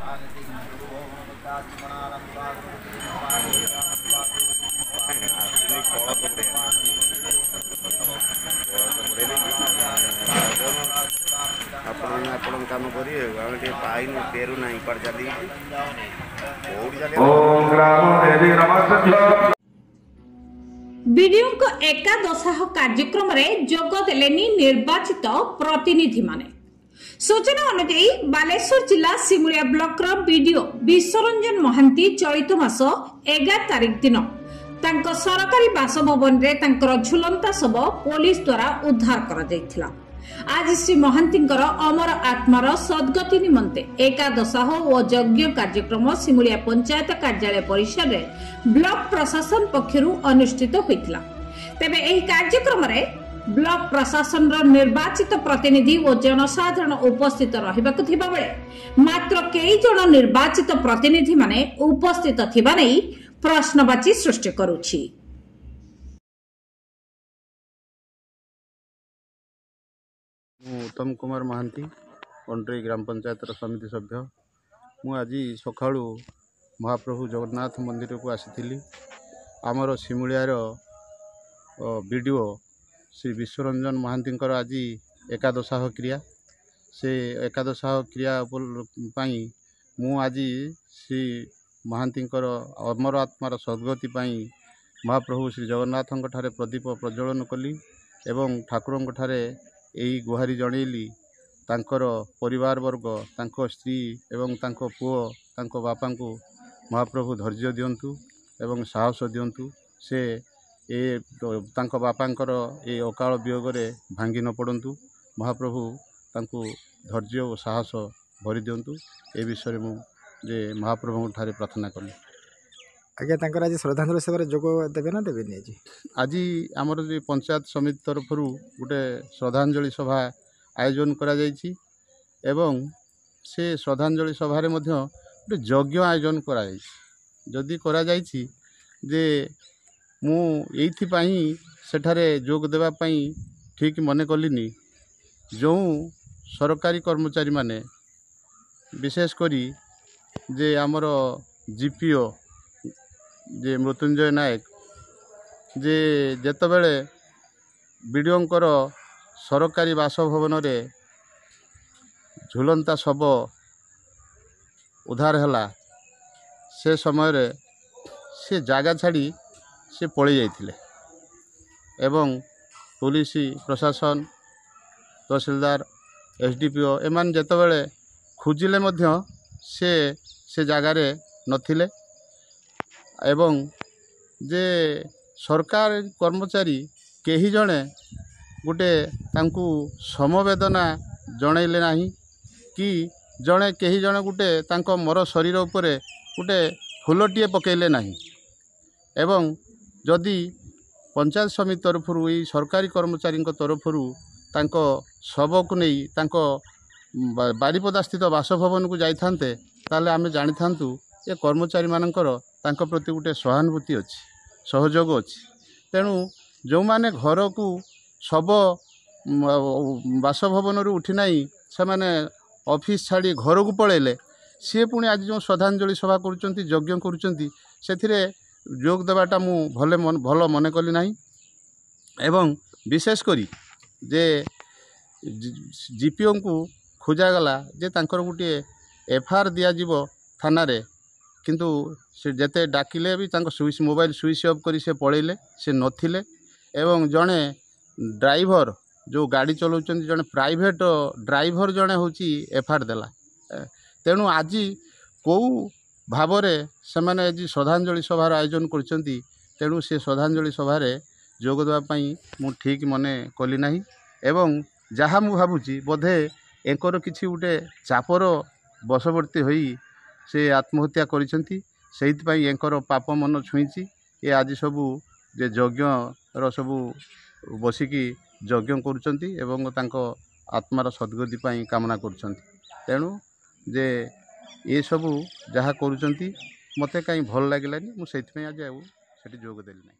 ଆପଣ କାମ କରିବେ ଆମେ ଟିକେ ପାଇନୁ ପେରୁ ନାହିଁ କୁଆଡ଼େ ଚାଲି ବିଡିଓଙ୍କ ଏକାଦଶାହ କାର୍ଯ୍ୟକ୍ରମରେ ଯୋଗ ଦେଲେନି ନିର୍ବାଚିତ ପ୍ରତିନିଧି ମାନେ। सूचना अनुଯାयी बालेश्वर जिला सिमुलिया ब्लॉकर बीडीओ विश्वरंजन महांती चलित मास 11 तारिख दिन तांको सरकारी बासभवन रे तांकर झुलंता शव पुलिस द्वारा उद्धार करा जायथिला। आज श्री महांतींकर अमर आत्मार सद्गति निमंते एकादशाह और यज्ञ कार्यक्रम सिमुलिया पंचायत कार्यालय परिसर रे ब्लॉक प्रशासन पक्षरु अनुष्ठित होइतिला। तेबे एही कार्यक्रम रे ब्लॉक प्रशासन निर्वाचित प्रतिनिधि और जनसाधारण उपस्थित रहिबाकु थिबा बेले मात्र कई जन निर्वाचित प्रतिनिधि माने उपस्थित थिबा नै प्रश्नवाची सृष्टि करूछि। उत्तम कुमार महांती कंट्री ग्राम पंचायत समिति सभ्य मु आज सकाळु महाप्रभु जगन्नाथ मंदिर को आसी आमर सिमुलियार वीडियो श्री विश्वरंजन महांती आज एकादशाह क्रिया से एकादशाह क्रिया मु आज श्री महांती अमर आत्मार सद्गति महाप्रभु श्री जगन्नाथ प्रदीप प्रज्वलन कली एवं ठाकुर यही गुहारी जनइली तांकर परिवार वर्ग तांको स्त्री एवं तांको पुओ तांको बापा को महाप्रभु धैर्य दियंतु एवं साहस दियंतु से ए तांको बापांकर ए अकाल वियोग रे भांगी न पड़ंतु महाप्रभु तांको धैर्य और साहस भरी दियंतु ए विषय मु जे महाप्रभु ठारे प्रार्थना कली। आज्ञा तांकर आज श्रद्धांजलि सभा जोग देबे ना देबेनी? आज आमर जो पंचायत समिति तरफ गोटे श्रद्धांजलि सभा आयोजन करा जायछि एवं से श्रद्धांजलि सभा रे मध्य गोटे यज्ञ आयोजन करा जायछि। जदि करा जायछि जे मु एइथिपाई सेठारे जोग देबा पई ठीक मने कलिनी जो सरकारी कर्मचारी माने विशेष करी जे आमर जीपीओ जे मृत्युंजय नायक जे जेतबेले बीडीओंकर सरकारी बासभवन रे झुलंता शव उद्धार हला से समय रे से जागा छाड़ी से पलि जाइथिले एवं पुलिस प्रशासन तहसीलदार एसडीपीओ एमान जेतबेले खोजिले मध्य से जगारे नथिले एवं जे सरकार कर्मचारी केही जणे गोटे तांकु समवेदना जणैले नाही कि जणे केही जणे गोटे तांको मर शरीर उपरे गोटे फुलटीए पकेले नाही एवं जदि पंचायत समिति तरफ सरकारी कर्मचारी तरफ तांको शव को नहीं तांको बारिपदा स्थित बासभवन को जाई थांते ताले आमे जानि थांतु ये कर्मचारी मानकर तांको प्रति गोटे सहानुभूति अच्छी सहयोग अच्छी। तेणु जो माने घर को शव बासभवन उठी नहीं से माने ऑफिस छाड़ी घर को पलैले सी पुणी आज जो श्रद्धांजलि सभा करुँच यज्ञ करुँच जोग देवाटा मु भल मन कली नहीं एवं विशेष करी जे जीपीओ को खोजागला जे तांकर गोटे एफआईआर दिज्व थाना रे किंतु से जेते डाकिले भी तांको स्विच मोबाइल स्विच ऑफ करी से पलैले से नथिले एवं जड़े ड्राइवर जो गाड़ी चलाउछन जड़े प्राइवेट ड्राइवर जड़े होची एफआईआर देला। तेणु आज कौ भावरे से माने आज श्रद्धांजलि सभार आयोजन करछंती तेणु से श्रद्धांजलि सभार जोग देवाई मु ठीक मने कली नाही एवं जहाँ मु भावुची बोधे एंकर किछि गोटे चापर बशवर्ती होई से आत्महत्या करिसेंती सेहितपई एंकर पाप मन छुईची ए आज सबू जे यज्ञ सबू बसिकी यज्ञ करुचंती एवं तांको आत्मार सद्गति पई कामना करुचंती। तेणु जे ये सबू जहाँ करुचंती मते कहीं भल लागिलानी मु सेहितपई आज सेठी जोग देली नाही।